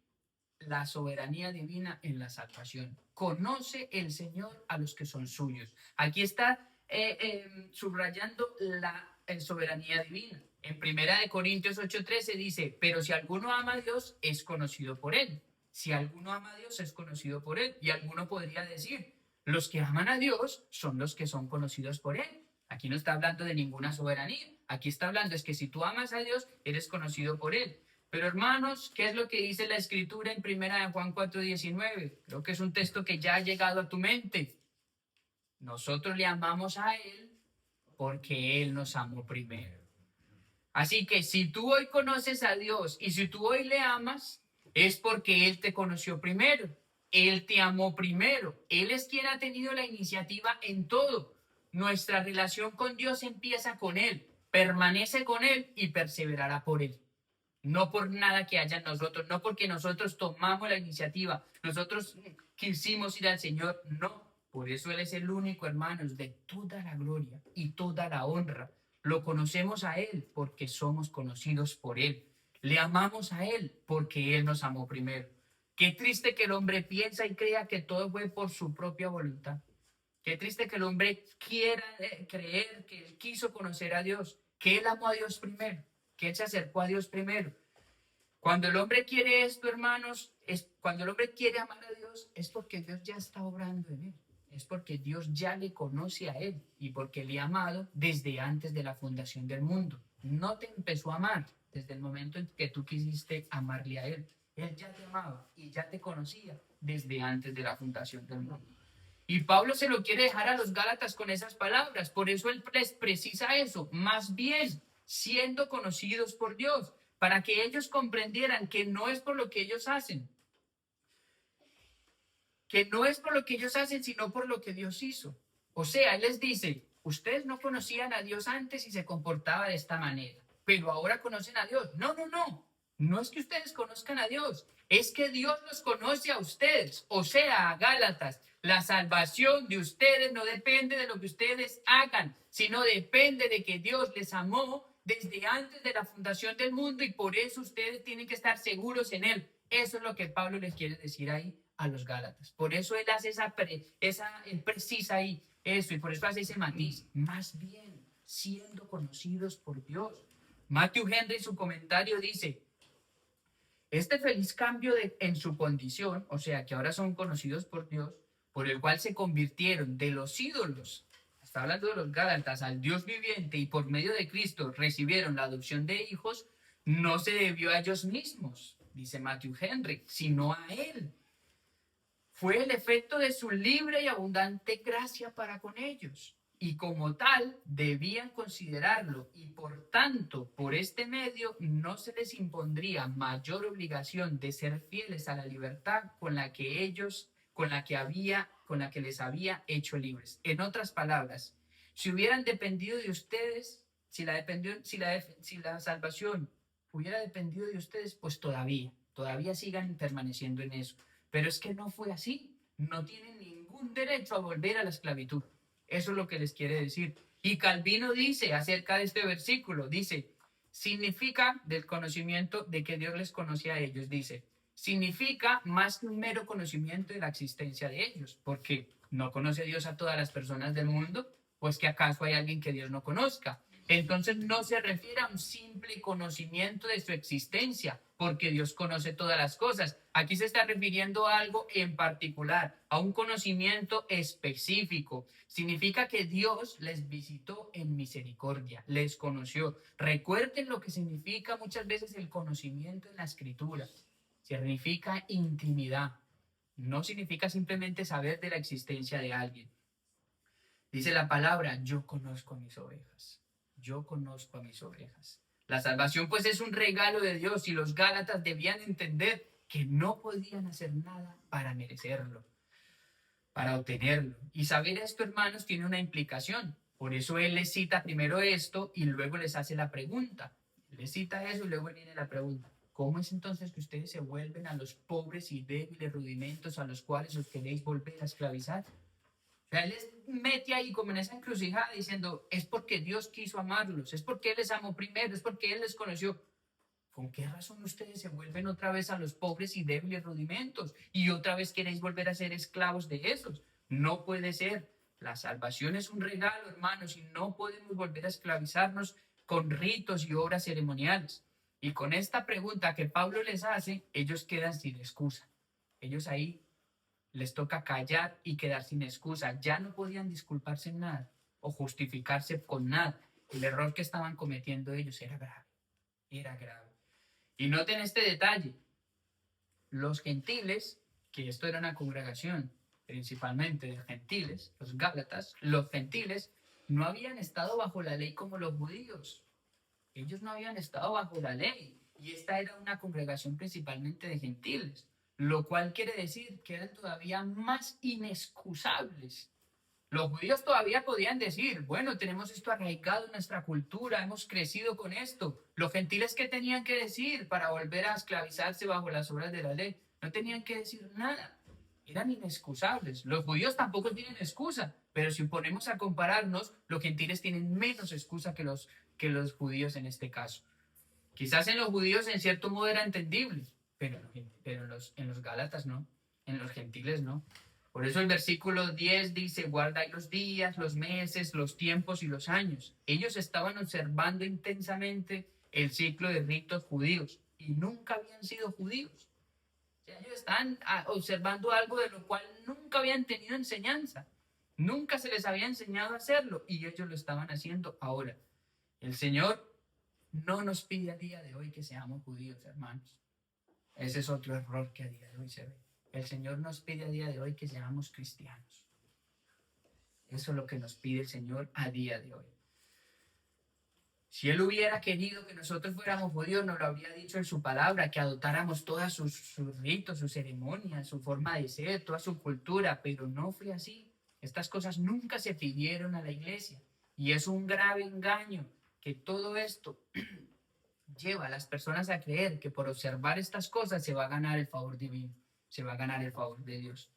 La soberanía divina en la salvación. Conoce el Señor a los que son suyos. Aquí está subrayando soberanía divina. En 1 Corintios 8:13 dice, pero si alguno ama a Dios, es conocido por él. Si alguno ama a Dios, es conocido por él. Y alguno podría decir, los que aman a Dios son los que son conocidos por él. Aquí no está hablando de ninguna soberanía. Aquí está hablando es que si tú amas a Dios, eres conocido por él. Pero hermanos, ¿qué es lo que dice la Escritura en 1 Juan 4:19? Creo que es un texto que ya ha llegado a tu mente. Nosotros le amamos a él porque él nos amó primero. Así que si tú hoy conoces a Dios y si tú hoy le amas, es porque él te conoció primero. Él te amó primero. Él es quien ha tenido la iniciativa en todo. Nuestra relación con Dios empieza con él, permanece con él y perseverará por él. No por nada que haya en nosotros, no porque nosotros tomamos la iniciativa, nosotros quisimos ir al Señor, no. Por eso Él es el único, hermanos, de toda la gloria y toda la honra. Lo conocemos a Él porque somos conocidos por Él. Le amamos a Él porque Él nos amó primero. Qué triste que el hombre piensa y crea que todo fue por su propia voluntad. Qué triste que el hombre quiera creer que Él quiso conocer a Dios, que Él amó a Dios primero, que Él se acercó a Dios primero. Cuando el hombre quiere esto, hermanos, cuando el hombre quiere amar a Dios, es porque Dios ya está obrando en él. Es porque Dios ya le conoce a él y porque le ha amado desde antes de la fundación del mundo. No te empezó a amar desde el momento en que tú quisiste amarle a él. Él ya te amaba y ya te conocía desde antes de la fundación del mundo. Y Pablo se lo quiere dejar a los Gálatas con esas palabras. Por eso él les precisa eso. Más bien, siendo conocidos por Dios, para que ellos comprendieran que no es por lo que ellos hacen, sino por lo que Dios hizo. O sea, Él les dice, ustedes no conocían a Dios antes y se comportaba de esta manera, pero ahora conocen a Dios. No, no, no. No es que ustedes conozcan a Dios, es que Dios los conoce a ustedes. O sea, Gálatas, la salvación de ustedes no depende de lo que ustedes hagan, sino depende de que Dios les amó desde antes de la fundación del mundo y por eso ustedes tienen que estar seguros en Él. Eso es lo que Pablo les quiere decir ahí a los Gálatas. Por eso él hace él precisa ahí eso y por eso hace ese matiz. Más bien, siendo conocidos por Dios. Matthew Henry en su comentario dice, este feliz cambio en su condición, o sea, que ahora son conocidos por Dios, por el cual se convirtieron de los ídolos, está hablando de los Gálatas, al Dios viviente y por medio de Cristo recibieron la adopción de hijos, no se debió a ellos mismos, dice Matthew Henry, sino a Él. Fue el efecto de su libre y abundante gracia para con ellos. Y como tal, debían considerarlo. Y por tanto, por este medio, no se les impondría mayor obligación de ser fieles a la libertad con la que les había hecho libres. En otras palabras, si hubieran dependido de ustedes, si la salvación hubiera dependido de ustedes, pues todavía sigan permaneciendo en eso. Pero es que no fue así. No tienen ningún derecho a volver a la esclavitud. Eso es lo que les quiere decir. Y Calvino dice acerca de este versículo, dice, significa del conocimiento de que Dios les conocía a ellos, dice, significa más que un mero conocimiento de la existencia de ellos, porque no conoce Dios a todas las personas del mundo, pues que acaso hay alguien que Dios no conozca. Entonces no se refiere a un simple conocimiento de su existencia, porque Dios conoce todas las cosas. Aquí se está refiriendo a algo en particular, a un conocimiento específico. Significa que Dios les visitó en misericordia, les conoció. Recuerden lo que significa muchas veces el conocimiento en la Escritura. Significa intimidad. No significa simplemente saber de la existencia de alguien. Dice la palabra, yo conozco a mis ovejas. Yo conozco a mis ovejas. La salvación pues es un regalo de Dios y los Gálatas debían entender que no podían hacer nada para merecerlo, para obtenerlo. Y saber esto, hermanos, tiene una implicación. Por eso él les cita primero esto y luego les hace la pregunta. Les cita eso y luego viene la pregunta. ¿Cómo es entonces que ustedes se vuelven a los pobres y débiles rudimentos a los cuales os queréis volver a esclavizar? O sea, él les mete ahí como en esa encrucijada diciendo, es porque Dios quiso amarlos, es porque Él les amó primero, es porque Él les conoció. ¿Con qué razón ustedes se vuelven otra vez a los pobres y débiles rudimentos y otra vez queréis volver a ser esclavos de esos? No puede ser. La salvación es un regalo, hermanos, y no podemos volver a esclavizarnos con ritos y obras ceremoniales. Y con esta pregunta que Pablo les hace, ellos quedan sin excusa. Ellos ahí les toca callar y quedar sin excusa. Ya no podían disculparse en nada o justificarse con nada. El error que estaban cometiendo ellos era grave. Era grave. Y noten este detalle. Los gentiles, que esto era una congregación principalmente de gentiles, los gálatas, los gentiles no habían estado bajo la ley como los judíos. Ellos no habían estado bajo la ley. Y esta era una congregación principalmente de gentiles, lo cual quiere decir que eran todavía más inexcusables. Los judíos todavía podían decir, bueno, tenemos esto arraigado en nuestra cultura, hemos crecido con esto. Los gentiles, ¿qué tenían que decir para volver a esclavizarse bajo las obras de la ley? No tenían que decir nada. Eran inexcusables. Los judíos tampoco tienen excusa, pero si ponemos a compararnos, los gentiles tienen menos excusa que los judíos en este caso. Quizás en los judíos en cierto modo era entendible, pero en los gálatas no, en los gentiles no. Por eso el versículo 10 dice, guarda los días, los meses, los tiempos y los años. Ellos estaban observando intensamente el ciclo de ritos judíos y nunca habían sido judíos. O sea, ellos están observando algo de lo cual nunca habían tenido enseñanza. Nunca se les había enseñado a hacerlo y ellos lo estaban haciendo ahora. El Señor no nos pide a día de hoy que seamos judíos, hermanos. Ese es otro error que a día de hoy se ve. El Señor nos pide a día de hoy que seamos cristianos. Eso es lo que nos pide el Señor a día de hoy. Si Él hubiera querido que nosotros fuéramos judíos, nos lo habría dicho en su palabra, que adoptáramos todos sus ritos, sus ceremonias, su forma de ser, toda su cultura, pero no fue así. Estas cosas nunca se pidieron a la iglesia. Y es un grave engaño que todo esto lleva a las personas a creer que por observar estas cosas se va a ganar el favor divino, se va a ganar el favor de Dios.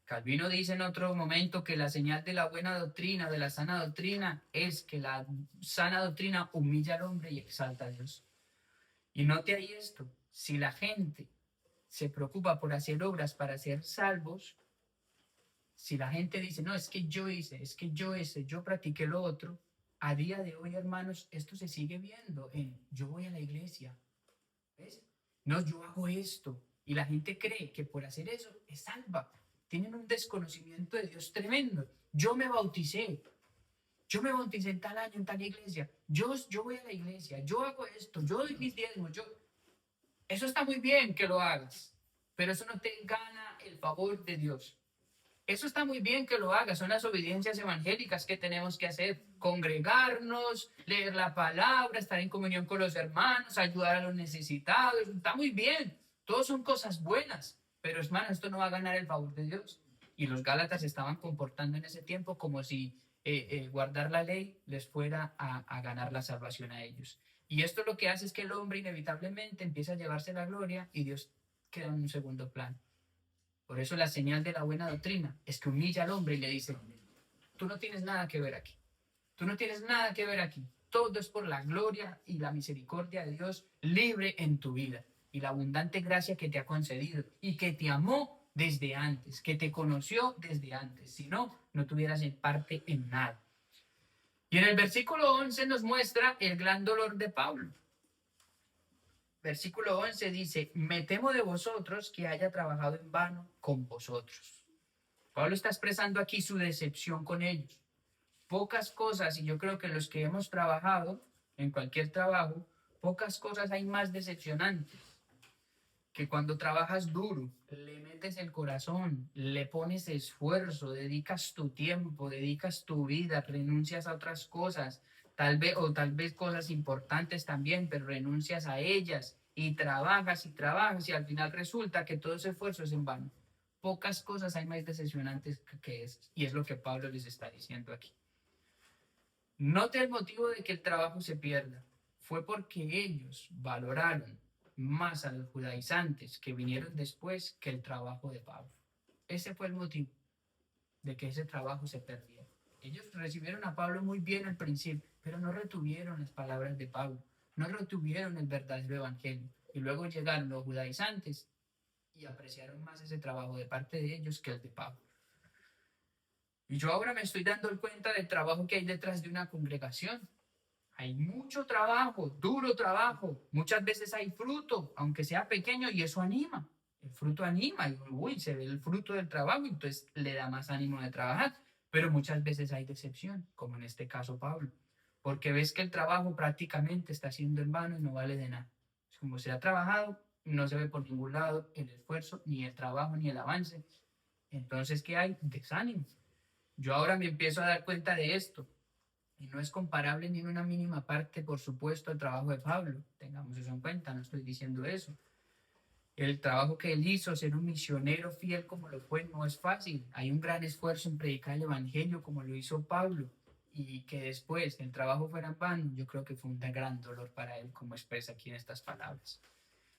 Calvino dice en otro momento que la señal de la buena doctrina, de la sana doctrina, es que la sana doctrina humilla al hombre y exalta a Dios. Y note ahí esto, si la gente se preocupa por hacer obras para ser salvos, si la gente dice, no, es que yo hice, es que yo practiqué lo otro, a día de hoy, hermanos, esto se sigue viendo en yo voy a la iglesia, ¿ves? No, yo hago esto. Y la gente cree que por hacer eso es salva. Tienen un desconocimiento de Dios tremendo. Yo me bauticé en tal año, en tal iglesia. Yo voy a la iglesia, yo hago esto, yo doy mis diezmos, Eso está muy bien que lo hagas, pero eso no te gana el favor de Dios. Eso está muy bien que lo hagas, son las obediencias evangélicas que tenemos que hacer, congregarnos, leer la palabra, estar en comunión con los hermanos, ayudar a los necesitados, está muy bien, todos son cosas buenas, pero hermano, esto no va a ganar el favor de Dios. Y los gálatas estaban comportando en ese tiempo como si guardar la ley les fuera a ganar la salvación a ellos. Y esto lo que hace es que el hombre inevitablemente empieza a llevarse la gloria y Dios queda en un segundo plano. Por eso la señal de la buena doctrina es que humilla al hombre y le dice, tú no tienes nada que ver aquí. Tú no tienes nada que ver aquí. Todo es por la gloria y la misericordia de Dios libre en tu vida y la abundante gracia que te ha concedido y que te amó desde antes, que te conoció desde antes. Si no, no tuvieras parte en nada. Y en el versículo 11 nos muestra el gran dolor de Pablo. Versículo 11 dice, me temo de vosotros que haya trabajado en vano con vosotros. Pablo está expresando aquí su decepción con ellos. Pocas cosas, y yo creo que los que hemos trabajado en cualquier trabajo, pocas cosas hay más decepcionantes que cuando trabajas duro, le metes el corazón, le pones esfuerzo, dedicas tu tiempo, dedicas tu vida, renuncias a otras cosas, tal vez cosas importantes también, pero renuncias a ellas y trabajas y al final resulta que todo ese esfuerzo es en vano. Pocas cosas hay más decepcionantes que esas, y es lo que Pablo les está diciendo aquí. Note el motivo de que el trabajo se pierda. Fue porque ellos valoraron más a los judaizantes que vinieron después que el trabajo de Pablo. Ese fue el motivo de que ese trabajo se perdiera. Ellos recibieron a Pablo muy bien al principio, pero no retuvieron las palabras de Pablo, no retuvieron el verdadero evangelio. Y luego llegaron los judaizantes y apreciaron más ese trabajo de parte de ellos que el de Pablo. Y yo ahora me estoy dando cuenta del trabajo que hay detrás de una congregación. Hay mucho trabajo, duro trabajo. Muchas veces hay fruto, aunque sea pequeño, y eso anima. El fruto anima, y uy, se ve el fruto del trabajo, entonces le da más ánimo de trabajar. Pero muchas veces hay decepción, como en este caso Pablo, porque ves que el trabajo prácticamente está siendo en vano y no vale de nada. Como se ha trabajado, no se ve por ningún lado el esfuerzo, ni el trabajo, ni el avance. Entonces, ¿qué hay? Desánimo. Yo ahora me empiezo a dar cuenta de esto. Y no es comparable ni en una mínima parte, por supuesto, al trabajo de Pablo. Tengamos eso en cuenta, no estoy diciendo eso. El trabajo que él hizo, ser un misionero fiel como lo fue, no es fácil. Hay un gran esfuerzo en predicar el Evangelio como lo hizo Pablo. Y que después el trabajo fuera en vano, yo creo que fue un gran dolor para él, como expresa aquí en estas palabras.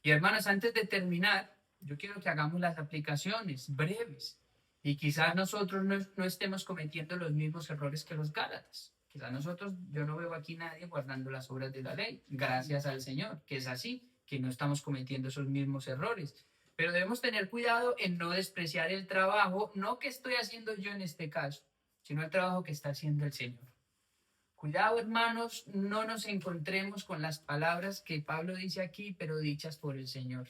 Y hermanos, antes de terminar, yo quiero que hagamos las aplicaciones breves. Y quizás nosotros no estemos cometiendo los mismos errores que los Gálatas. Quizás nosotros, yo no veo aquí nadie guardando las obras de la ley. Gracias al Señor, que es así, que no estamos cometiendo esos mismos errores. Pero debemos tener cuidado en no despreciar el trabajo, no que estoy haciendo yo en este caso, sino el trabajo que está haciendo el Señor. Cuidado, hermanos, no nos encontremos con las palabras que Pablo dice aquí, pero dichas por el Señor.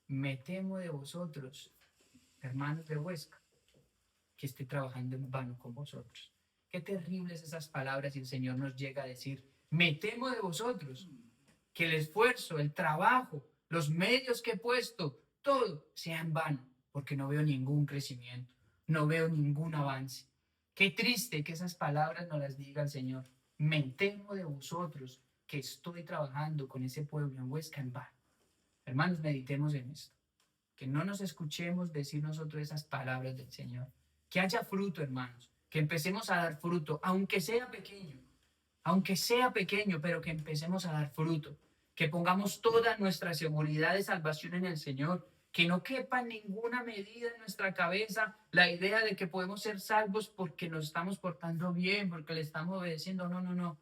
Me temo de vosotros, hermanos de Huesca, que esté trabajando en vano con vosotros. Qué terribles esas palabras y el Señor nos llega a decir, me temo de vosotros, que el esfuerzo, el trabajo, los medios que he puesto, todo sea en vano, porque no veo ningún crecimiento, no veo ningún avance. Qué triste que esas palabras nos las diga el Señor. Me temo de vosotros, que estoy trabajando con ese pueblo en Huesca en vano. Hermanos, meditemos en esto. Que no nos escuchemos decir nosotros esas palabras del Señor. Que haya fruto, hermanos. Que empecemos a dar fruto, aunque sea pequeño, pero que empecemos a dar fruto. Que pongamos toda nuestra seguridad de salvación en el Señor. Que no quepa en ninguna medida en nuestra cabeza la idea de que podemos ser salvos porque nos estamos portando bien, porque le estamos obedeciendo. No, no, no.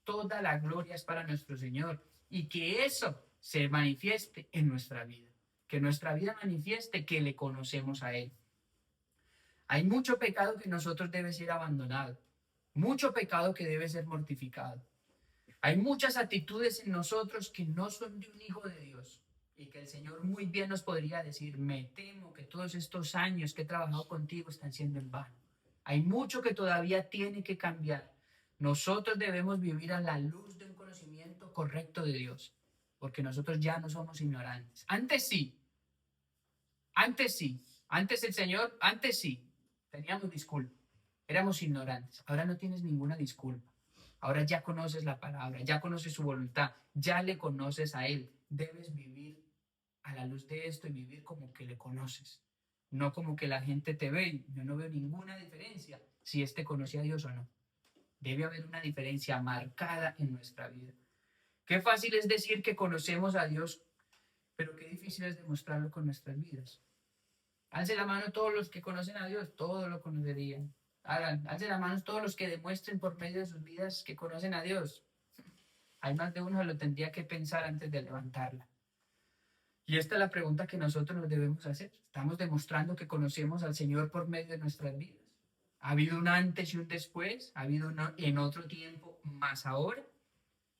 Toda la gloria es para nuestro Señor. Y que eso se manifieste en nuestra vida. Que nuestra vida manifieste que le conocemos a Él. Hay mucho pecado que nosotros debe ser abandonado. Mucho pecado que debe ser mortificado. Hay muchas actitudes en nosotros que no son de un hijo de Dios y que el Señor muy bien nos podría decir, me temo que todos estos años que he trabajado contigo están siendo en vano. Hay mucho que todavía tiene que cambiar. Nosotros debemos vivir a la luz de un conocimiento correcto de Dios, porque nosotros ya no somos ignorantes. Antes el Señor, antes sí, teníamos disculpa, éramos ignorantes. Ahora no tienes ninguna disculpa. Ahora ya conoces la palabra, ya conoces su voluntad, ya le conoces a Él. Debes vivir a la luz de esto y vivir como que le conoces. No como que la gente te ve. Yo no veo ninguna diferencia si éste conoce a Dios o no. Debe haber una diferencia marcada en nuestra vida. Qué fácil es decir que conocemos a Dios, pero qué difícil es demostrarlo con nuestras vidas. Alce la mano todos los que conocen a Dios, todos lo conocerían. Alce la mano todos los que demuestren por medio de sus vidas que conocen a Dios. Hay más de uno que lo tendría que pensar antes de levantarla. Y esta es la pregunta que nosotros nos debemos hacer. ¿Estamos demostrando que conocemos al Señor por medio de nuestras vidas? ¿Ha habido un antes y un después? ¿Ha habido uno en otro tiempo más ahora?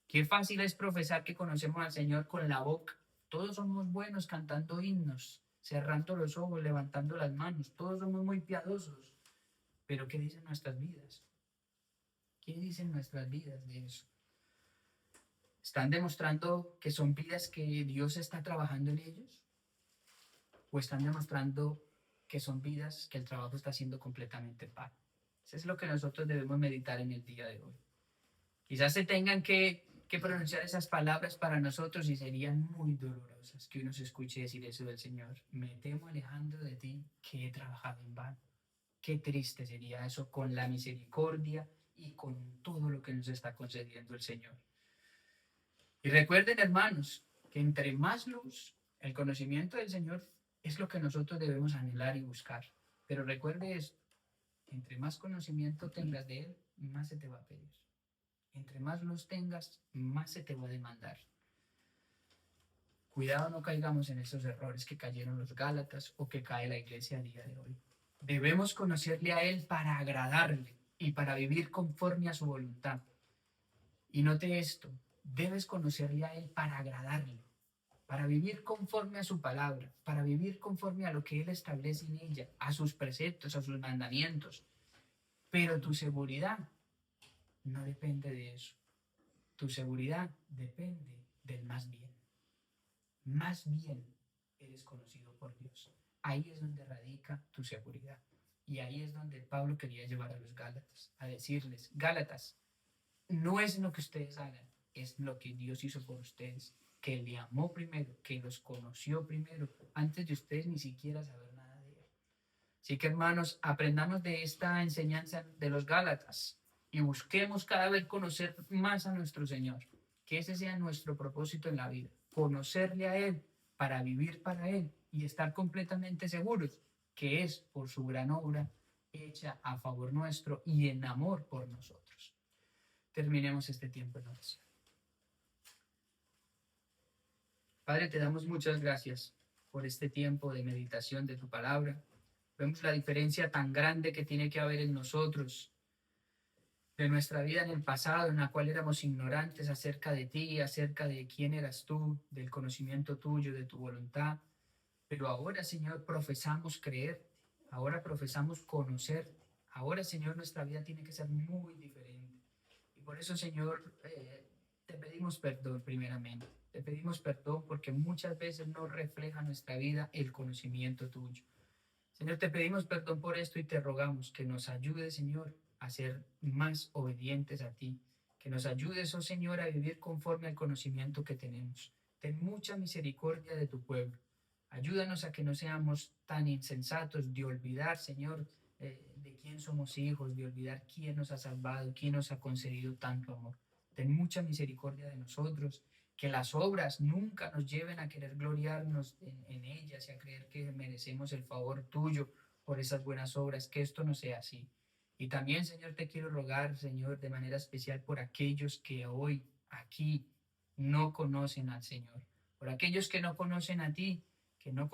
Qué fácil es profesar que conocemos al Señor con la boca. Todos somos buenos cantando himnos, cerrando los ojos, levantando las manos. Todos somos muy piadosos. Pero ¿qué dicen nuestras vidas? ¿Qué dicen nuestras vidas de eso? ¿Están demostrando que son vidas que Dios está trabajando en ellos? ¿O están demostrando que son vidas que el trabajo está siendo completamente en vano? Eso es lo que nosotros debemos meditar en el día de hoy. Quizás se tengan que pronunciar esas palabras para nosotros y serían muy dolorosas que uno se escuche decir eso del Señor. Me temo, Alejandro, de ti que he trabajado en vano. Qué triste sería eso con la misericordia y con todo lo que nos está concediendo el Señor. Y recuerden, hermanos, que entre más luz, el conocimiento del Señor es lo que nosotros debemos anhelar y buscar. Pero recuerde esto, entre más conocimiento tengas de Él, más se te va a pedir. Entre más luz tengas, más se te va a demandar. Cuidado no caigamos en esos errores que cayeron los Gálatas o que cae la iglesia a día de hoy. Debemos conocerle a Él para agradarle y para vivir conforme a su voluntad. Y note esto, debes conocerle a Él para agradarle, para vivir conforme a su palabra, para vivir conforme a lo que Él establece en ella, a sus preceptos, a sus mandamientos. Pero tu seguridad no depende de eso. Tu seguridad depende del más bien. Más bien eres conocido por Dios. Ahí es donde radica tu seguridad. Y ahí es donde Pablo quería llevar a los Gálatas, a decirles, Gálatas, no es lo que ustedes hagan, es lo que Dios hizo por ustedes, que le amó primero, que los conoció primero, antes de ustedes ni siquiera saber nada de Él. Así que hermanos, aprendamos de esta enseñanza de los Gálatas y busquemos cada vez conocer más a nuestro Señor, que ese sea nuestro propósito en la vida, conocerle a Él para vivir para Él y estar completamente seguros que es por su gran obra hecha a favor nuestro y en amor por nosotros. Terminemos este tiempo en oración. Padre, te damos muchas gracias por este tiempo de meditación de tu palabra. Vemos la diferencia tan grande que tiene que haber en nosotros, de nuestra vida en el pasado, en la cual éramos ignorantes acerca de ti, acerca de quién eras tú, del conocimiento tuyo, de tu voluntad. Pero ahora, Señor, profesamos creerte, ahora profesamos conocerte. Ahora, Señor, nuestra vida tiene que ser muy diferente. Y por eso, Señor, te pedimos perdón primeramente. Te pedimos perdón porque muchas veces no refleja nuestra vida el conocimiento tuyo. Señor, te pedimos perdón por esto y te rogamos que nos ayudes, Señor, a ser más obedientes a ti. Que nos ayudes, oh Señor, a vivir conforme al conocimiento que tenemos. Ten mucha misericordia de tu pueblo. Ayúdanos a que no seamos tan insensatos de olvidar, Señor, de quién somos hijos, de olvidar quién nos ha salvado, quién nos ha concedido tanto amor. Ten mucha misericordia de nosotros, que las obras nunca nos lleven a querer gloriarnos en ellas y a creer que merecemos el favor tuyo por esas buenas obras, que esto no sea así. Y también, Señor, te quiero rogar, Señor, de manera especial por aquellos que hoy aquí no conocen al Señor, por aquellos que no conocen a ti, que no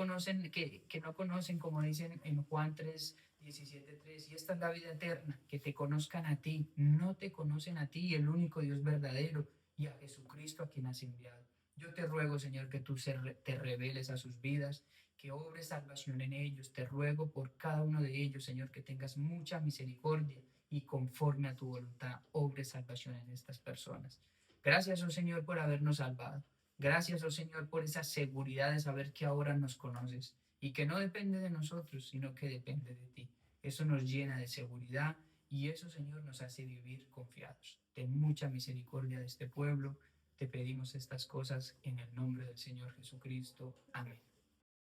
conocen, como dicen en Juan 3, 17, 3, y esta es la vida eterna, que te conozcan a ti, no te conocen a ti, el único Dios verdadero, y a Jesucristo a quien has enviado. Yo te ruego, Señor, que tú te reveles a sus vidas, que obres salvación en ellos. Te ruego por cada uno de ellos, Señor, que tengas mucha misericordia y conforme a tu voluntad, obres salvación en estas personas. Gracias, oh Señor, por habernos salvado. Gracias, oh Señor, por esa seguridad de saber que ahora nos conoces y que no depende de nosotros, sino que depende de ti. Eso nos llena de seguridad y eso, Señor, nos hace vivir confiados. Ten mucha misericordia de este pueblo. Te pedimos estas cosas en el nombre del Señor Jesucristo. Amén.